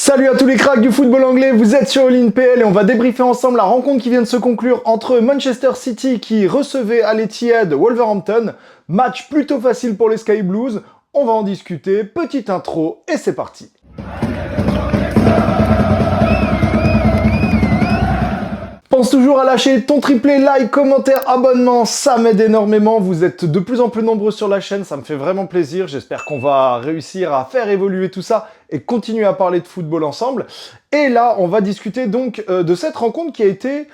Salut à tous les cracks du football anglais, vous êtes sur All In PL et on va débriefer ensemble la rencontre qui vient de se conclure entre Manchester City qui recevait à l'Etihad Wolverhampton. Match plutôt facile pour les Sky Blues, on va en discuter, petite intro et c'est parti. Pense toujours à lâcher ton triplé, like, commentaire, abonnement, ça m'aide énormément. Vous êtes de plus en plus nombreux sur la chaîne, ça me fait vraiment plaisir. J'espère qu'on va réussir à faire évoluer tout ça et continuer à parler de football ensemble. Et là, on va discuter donc de cette rencontre qui a été...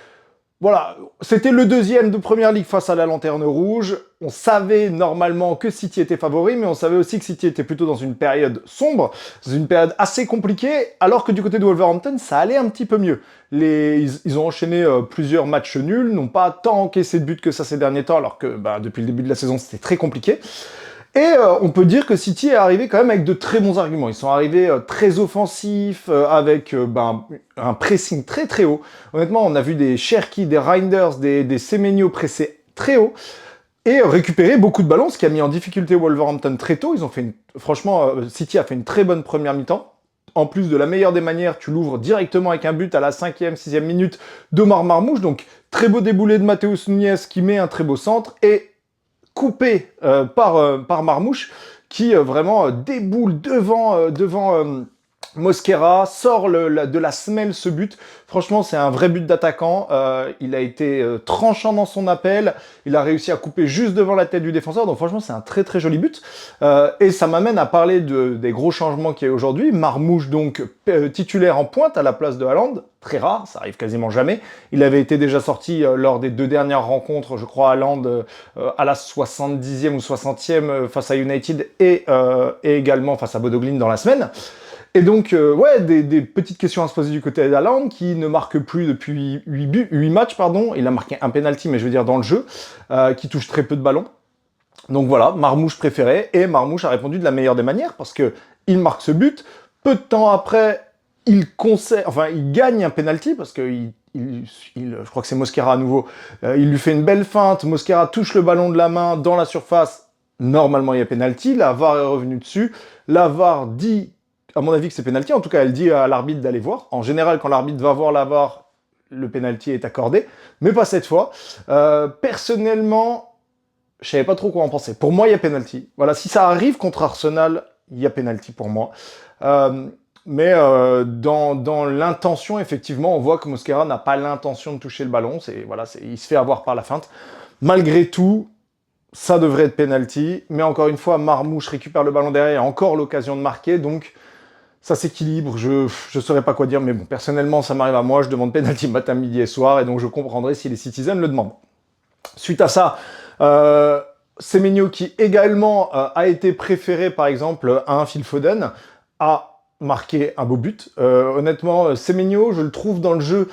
Voilà, c'était le deuxième de Première Ligue face à la Lanterne Rouge. On savait normalement que City était favori, mais on savait aussi que City était plutôt dans une période sombre, dans une période assez compliquée, alors que du côté de Wolverhampton, ça allait un petit peu mieux. Ils ont enchaîné plusieurs matchs nuls, n'ont pas tant encaissé de buts que ça ces derniers temps, alors que depuis le début de la saison, c'était très compliqué. Et on peut dire que City est arrivé quand même avec de très bons arguments. Ils sont arrivés très offensifs, avec un pressing très très haut. Honnêtement, on a vu des Cherki, des Reinders, des Semenyo presser très haut et récupérer beaucoup de ballons, ce qui a mis en difficulté Wolverhampton très tôt. Ils ont fait franchement, City a fait une très bonne première mi-temps. En plus de la meilleure des manières, tu l'ouvres directement avec un but à la 5e, 6e minute d'Omar Marmouche. Donc très beau déboulé de Matheus Nunes qui met un très beau centre et coupé par Marmouche, qui vraiment déboule devant Mosquera, sort de la semelle ce but. Franchement, c'est un vrai but d'attaquant. Il a été tranchant dans son appel. Il a réussi à couper juste devant la tête du défenseur. Donc franchement, c'est un très très joli but. Et ça m'amène à parler des gros changements qu'il y a aujourd'hui. Marmouche, donc, titulaire en pointe à la place de Haaland. Très rare, ça arrive quasiment jamais. Il avait été déjà sorti lors des deux dernières rencontres, je crois, Haaland à la 70e ou 60e face à United et également face à Bodo Glimt dans la semaine. Et donc, ouais, des petites questions à se poser du côté d'Haaland, qui ne marque plus depuis 8 matchs, pardon. Il a marqué un penalty, mais je veux dire dans le jeu, qui touche très peu de ballons. Donc voilà, Marmouche préféré, et Marmouche a répondu de la meilleure des manières, parce que il marque ce but. Peu de temps après, il gagne un penalty, parce que je crois que c'est Mosquera à nouveau, il lui fait une belle feinte, Mosquera touche le ballon de la main dans la surface, normalement il y a penalty, la VAR est revenue dessus, la VAR dit... À mon avis que c'est penalty, en tout cas elle dit à l'arbitre d'aller voir. En général, quand l'arbitre va voir la VAR, le penalty est accordé, mais pas cette fois. Personnellement, je savais pas trop quoi en penser. Pour moi, il y a penalty. Voilà, si ça arrive contre Arsenal, il y a penalty pour moi. Mais dans l'intention, effectivement, on voit que Mosquera n'a pas l'intention de toucher le ballon. Il se fait avoir par la feinte. Malgré tout, ça devrait être penalty. Mais encore une fois, Marmouche récupère le ballon derrière, a encore l'occasion de marquer, donc... Ça s'équilibre, je saurais pas quoi dire, mais bon, personnellement, ça m'arrive à moi, je demande penalty matin, midi et soir, et donc je comprendrai si les Citizens le demandent. Suite à ça, Semenyo, qui également a été préféré, par exemple, à un Phil Foden, a marqué un beau but. Honnêtement, Semenyo, je le trouve dans le jeu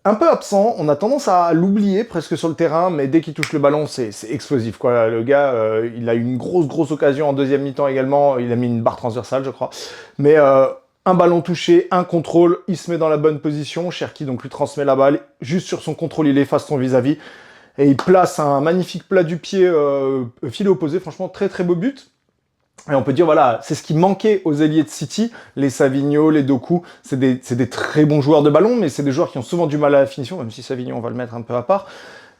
un peu absent, on a tendance à l'oublier presque sur le terrain, mais dès qu'il touche le ballon, c'est explosif, quoi. Le gars, il a eu une grosse occasion en deuxième mi-temps également, il a mis une barre transversale, je crois. Mais un ballon touché, un contrôle, il se met dans la bonne position, Cherki donc lui transmet la balle, juste sur son contrôle, il efface son vis-à-vis, et il place un magnifique plat du pied filet opposé, franchement, très très beau but. Et on peut dire, voilà, c'est ce qui manquait aux ailiers de City, les Savigno, les Doku, c'est des très bons joueurs de ballon, mais c'est des joueurs qui ont souvent du mal à la finition, même si Savigno, on va le mettre un peu à part.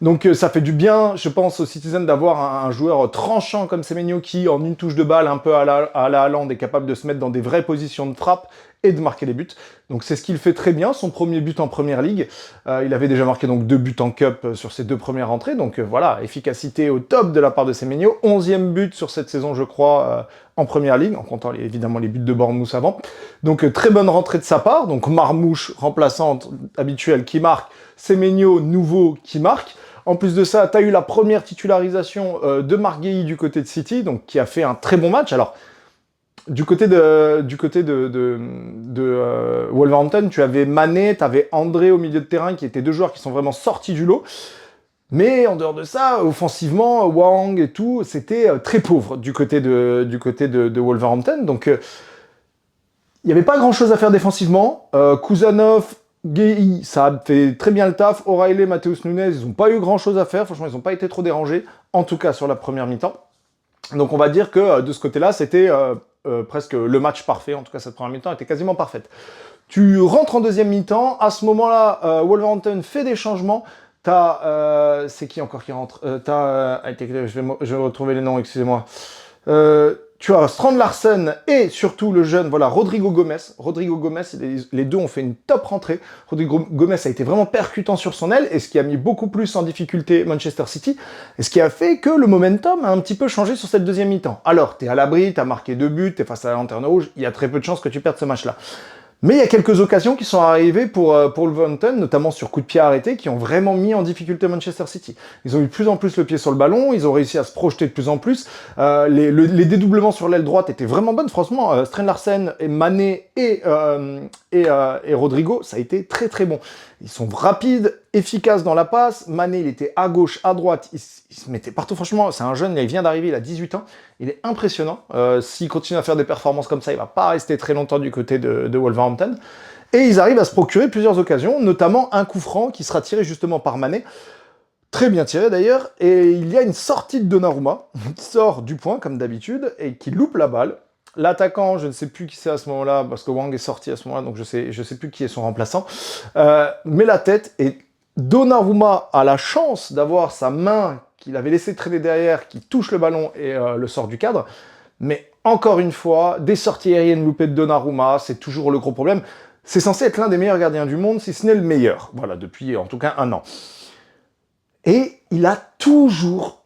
Donc ça fait du bien, je pense, aux Citizens d'avoir un joueur tranchant comme Semenyo qui, en une touche de balle, un peu à la Haaland, est capable de se mettre dans des vraies positions de frappe et de marquer les buts. Donc c'est ce qu'il fait très bien, son premier but en Première Ligue. Il avait déjà marqué donc 2 buts en Cup sur ses 2 premières entrées, donc voilà, efficacité au top de la part de Semenyo. 11e but sur cette saison, je crois, en Première Ligue, en comptant évidemment les buts de Bournemouth avant. Donc très bonne rentrée de sa part, donc Marmouche, remplaçante habituelle, qui marque, Semenyo, nouveau, qui marque. En plus de ça, tu as eu la première titularisation de Marc Guéhi du côté de City, donc qui a fait un très bon match. Alors, du côté de Wolverhampton, tu avais Mané, tu avais André au milieu de terrain, qui étaient 2 joueurs qui sont vraiment sortis du lot. Mais en dehors de ça, offensivement, Wang et tout, c'était très pauvre du côté de Wolverhampton. Donc, il n'y avait pas grand-chose à faire défensivement. Kuzanov, Guéhi, ça a fait très bien le taf. O'Reilly, Matheus Nunes, ils n'ont pas eu grand-chose à faire. Franchement, ils n'ont pas été trop dérangés, en tout cas sur la première mi-temps. Donc on va dire que de ce côté-là, c'était presque le match parfait. En tout cas, cette première mi-temps était quasiment parfaite. Tu rentres en deuxième mi-temps. À ce moment-là, Wolverhampton fait des changements. C'est qui encore qui rentre je vais retrouver les noms, excusez-moi. Tu as Strand Larsen et surtout le jeune, voilà, Rodrigo Gomez. Rodrigo Gomez, les deux ont fait une top rentrée. Rodrigo Gomez a été vraiment percutant sur son aile, et ce qui a mis beaucoup plus en difficulté Manchester City, et ce qui a fait que le momentum a un petit peu changé sur cette deuxième mi-temps. Alors, t'es à l'abri, t'as marqué 2 buts, t'es face à la lanterne rouge, il y a très peu de chances que tu perdes ce match-là. Mais il y a quelques occasions qui sont arrivées pour Wolverhampton, notamment sur coup de pied arrêté, qui ont vraiment mis en difficulté Manchester City. Ils ont eu de plus en plus le pied sur le ballon, ils ont réussi à se projeter de plus en plus. Les dédoublements sur l'aile droite étaient vraiment bonnes, franchement. Strand Larsen, et Mané et Rodrigo, ça a été très très bon. Ils sont rapides, efficaces dans la passe. Mané, il était à gauche, à droite, il se mettait partout. Franchement, c'est un jeune, il vient d'arriver, il a 18 ans. Il est impressionnant. S'il continue à faire des performances comme ça, il va pas rester très longtemps du côté de Wolverhampton. Et ils arrivent à se procurer plusieurs occasions, notamment un coup franc qui sera tiré justement par Mané. Très bien tiré d'ailleurs. Et il y a une sortie de Donnarumma qui sort du point, comme d'habitude, et qui loupe la balle. L'attaquant, je ne sais plus qui c'est à ce moment-là, parce que Wang est sorti à ce moment-là, donc je sais plus qui est son remplaçant, met la tête, et Donnarumma a la chance d'avoir sa main qu'il avait laissé traîner derrière, qui touche le ballon et le sort du cadre. Mais encore une fois, des sorties aériennes loupées de Donnarumma, c'est toujours le gros problème. C'est censé être l'un des meilleurs gardiens du monde, si ce n'est le meilleur. Voilà, depuis en tout cas 1 an. Et il a toujours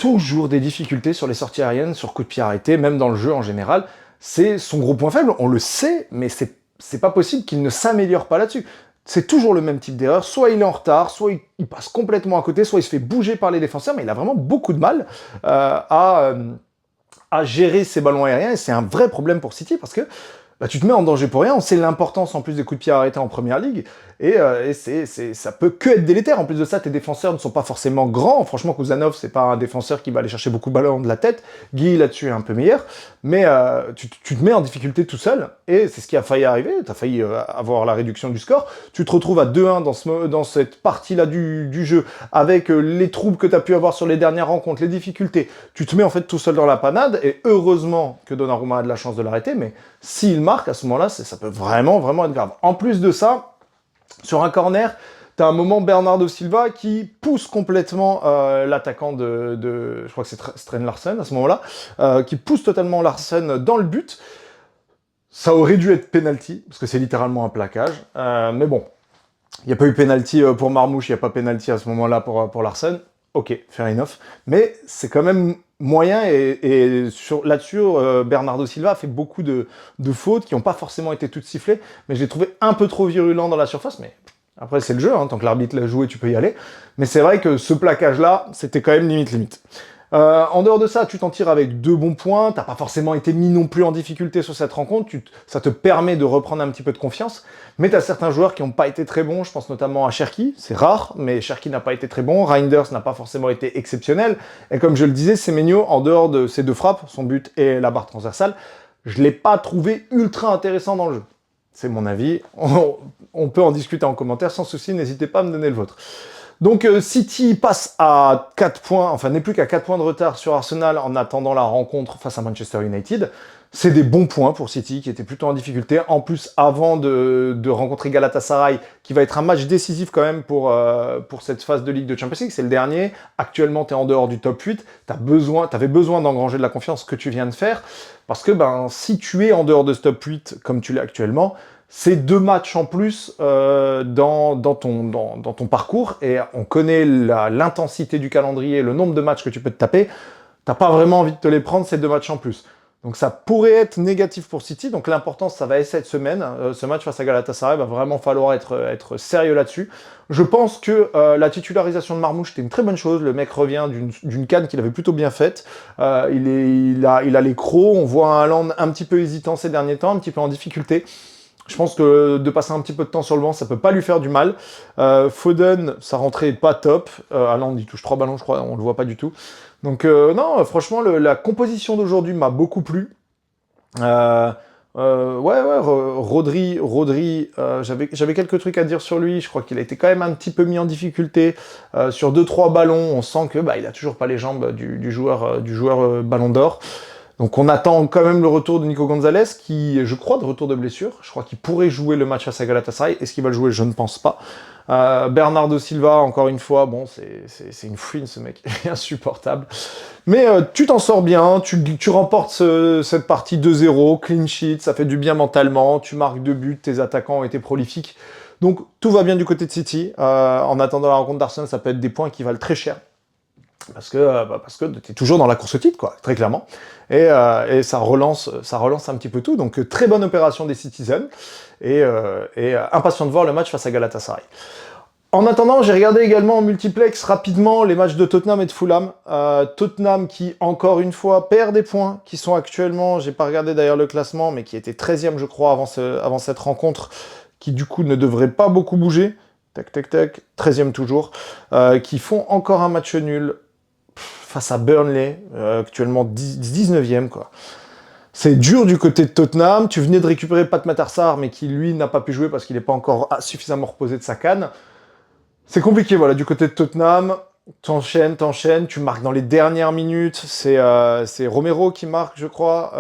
des difficultés sur les sorties aériennes, sur coup de pied arrêté, même dans le jeu en général. C'est son gros point faible, on le sait, mais c'est pas possible qu'il ne s'améliore pas là-dessus. C'est toujours le même type d'erreur, soit il est en retard, soit il passe complètement à côté, soit il se fait bouger par les défenseurs, mais il a vraiment beaucoup de mal à gérer ses ballons aériens, et c'est un vrai problème pour City, parce que tu te mets en danger pour rien. On sait l'importance en plus des coups de pied arrêtés en première ligue, et ça peut que être délétère. En plus de ça, tes défenseurs ne sont pas forcément grands. Franchement, Kuzanov, c'est pas un défenseur qui va aller chercher beaucoup de ballons de la tête. Guy, là-dessus, est un peu meilleur. Mais tu te mets en difficulté tout seul, et c'est ce qui a failli arriver. Tu as failli avoir la réduction du score. Tu te retrouves à 2-1 dans cette partie-là du jeu, avec les troubles que tu as pu avoir sur les dernières rencontres, les difficultés. Tu te mets en fait tout seul dans la panade, et heureusement que Donnarumma a de la chance de l'arrêter, mais s'il marque à ce moment-là, ça peut vraiment être grave. En plus de ça, sur un corner, t'as un moment Bernardo Silva qui pousse complètement l'attaquant je crois que c'est Strand Larsen à ce moment-là, qui pousse totalement Larsen dans le but. Ça aurait dû être penalty, parce que c'est littéralement un plaquage. Mais bon, il n'y a pas eu penalty pour Marmouche, il n'y a pas penalty à ce moment-là pour Larsen. Ok, fair enough. Mais c'est quand même moyen, et là-dessus, Bernardo Silva a fait beaucoup de fautes qui n'ont pas forcément été toutes sifflées, mais je l'ai trouvé un peu trop virulent dans la surface, mais après c'est le jeu, hein, tant que l'arbitre l'a joué, tu peux y aller. Mais c'est vrai que ce plaquage-là, c'était quand même limite. En dehors de ça, tu t'en tires avec 2 bons points, t'as pas forcément été mis non plus en difficulté sur cette rencontre, ça te permet de reprendre un petit peu de confiance, mais t'as certains joueurs qui n'ont pas été très bons, je pense notamment à Cherki, c'est rare, mais Cherki n'a pas été très bon, Reinders n'a pas forcément été exceptionnel, et comme je le disais, Semenyo, en dehors de ses 2 frappes, son but et la barre transversale, je l'ai pas trouvé ultra intéressant dans le jeu. C'est mon avis, on peut en discuter en commentaire sans souci, n'hésitez pas à me donner le vôtre. Donc City passe à 4 points, enfin n'est plus qu'à 4 points de retard sur Arsenal en attendant la rencontre face à Manchester United. C'est des bons points pour City qui était plutôt en difficulté. En plus, avant de rencontrer Galatasaray, qui va être un match décisif quand même pour cette phase de Ligue de Champions League, c'est le dernier. Actuellement, tu es en dehors du top 8. T'avais besoin d'engranger de la confiance, ce que tu viens de faire. Parce que si tu es en dehors de ce top 8, comme tu l'es actuellement, c'est 2 matchs en plus dans ton parcours, et on connaît l'intensité du calendrier, le nombre de matchs que tu peux te taper. T'as pas vraiment envie de te les prendre, ces 2 matchs en plus. Donc ça pourrait être négatif pour City, donc l'important, ça va être cette semaine. Ce match face à Galatasaray, va vraiment falloir être sérieux là-dessus. Je pense que la titularisation de Marmouche, c'était une très bonne chose. Le mec revient d'une canne qu'il avait plutôt bien faite. Il a les crocs, on voit un Haaland un petit peu hésitant ces derniers temps, un petit peu en difficulté. Je pense que de passer un petit peu de temps sur le banc, ça peut pas lui faire du mal. Foden, sa rentrée est pas top. Haaland, il touche 3 ballons, je crois, on le voit pas du tout. Donc non, franchement, la composition d'aujourd'hui m'a beaucoup plu. Rodri, j'avais quelques trucs à dire sur lui. Je crois qu'il a été quand même un petit peu mis en difficulté sur 2-3 ballons. On sent que il a toujours pas les jambes du joueur Ballon d'Or. Donc on attend quand même le retour de Nico Gonzalez, qui, je crois, de retour de blessure. Je crois qu'il pourrait jouer le match face à Galatasaray. Est-ce qu'il va le jouer? Je ne pense pas. Bernardo Silva, encore une fois, bon, c'est une fouine ce mec, il est insupportable. Mais tu t'en sors bien, tu remportes cette partie 2-0, clean sheet, ça fait du bien mentalement, tu marques 2 buts, tes attaquants ont été prolifiques. Donc tout va bien du côté de City. En attendant la rencontre d'Arsenal, ça peut être des points qui valent très cher. Parce que tu es toujours dans la course au titre, quoi, très clairement. Et ça relance un petit peu tout. Donc très bonne opération des Citizens. Et impatient de voir le match face à Galatasaray. En attendant, j'ai regardé également en multiplex rapidement les matchs de Tottenham et de Fulham. Tottenham qui, encore une fois, perd des points, qui sont actuellement, j'ai pas regardé d'ailleurs le classement, mais qui était 13e, je crois, avant cette rencontre, qui du coup ne devrait pas beaucoup bouger. Tac, tac, tac, 13e toujours. Qui font encore un match nul face à Burnley, actuellement 19e, quoi. C'est dur du côté de Tottenham. Tu venais de récupérer Pat Matarsar, mais qui, lui, n'a pas pu jouer parce qu'il n'est pas encore suffisamment reposé de sa canne. C'est compliqué, voilà, du côté de Tottenham. T'enchaînes, tu marques dans les dernières minutes. C'est Romero qui marque, je crois.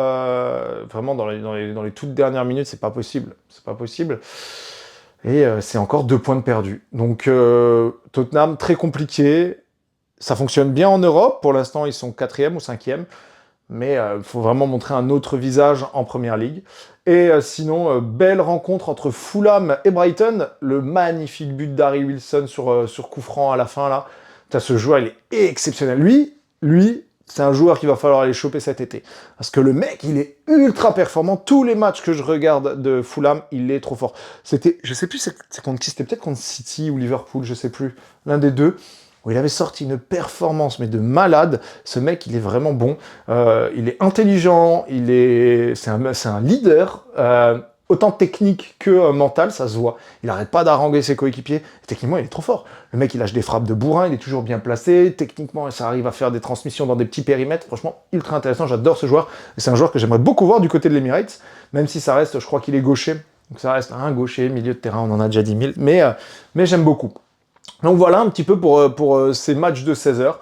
Vraiment, dans les toutes dernières minutes, c'est pas possible. C'est pas possible. Et c'est encore 2 points de perdus. Donc, Tottenham, très compliqué. Ça fonctionne bien en Europe. Pour l'instant, ils sont 4e ou 5e. Mais il faut vraiment montrer un autre visage en Première Ligue. Et sinon, belle rencontre entre Fulham et Brighton. Le magnifique but d'Harry Wilson sur coup franc à la fin, là. Ce joueur, il est exceptionnel. Lui, c'est un joueur qu'il va falloir aller choper cet été. Parce que le mec, il est ultra performant. Tous les matchs que je regarde de Fulham, il est trop fort. Je sais plus, c'est contre qui? C'était peut-être contre City ou Liverpool, je sais plus. L'un des deux. Où il avait sorti une performance, mais de malade. Ce mec, il est vraiment bon. Il est intelligent, c'est un leader, autant technique que mental, ça se voit. Il n'arrête pas d'haranguer ses coéquipiers. Techniquement, il est trop fort. Le mec, il lâche des frappes de bourrin, il est toujours bien placé. Techniquement, ça arrive à faire des transmissions dans des petits périmètres. Franchement, ultra intéressant. J'adore ce joueur. Et c'est un joueur que j'aimerais beaucoup voir du côté de l'Emirates, même si ça reste, je crois qu'il est gaucher. Donc ça reste un gaucher, milieu de terrain, on en a déjà 10 000. Mais j'aime beaucoup. Donc voilà un petit peu pour ces matchs de 16h.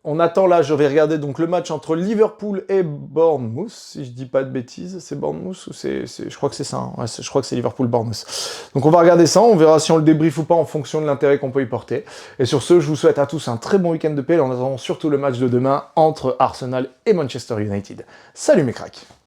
On attend là, je vais regarder donc le match entre Liverpool et Bournemouth, si je dis pas de bêtises. C'est Bournemouth ou je crois que c'est ça. Hein. Ouais, je crois que c'est Liverpool-Bournemouth. Donc on va regarder ça, on verra si on le débrief ou pas en fonction de l'intérêt qu'on peut y porter. Et sur ce, je vous souhaite à tous un très bon week-end de PL en attendant surtout le match de demain entre Arsenal et Manchester United. Salut mes cracks!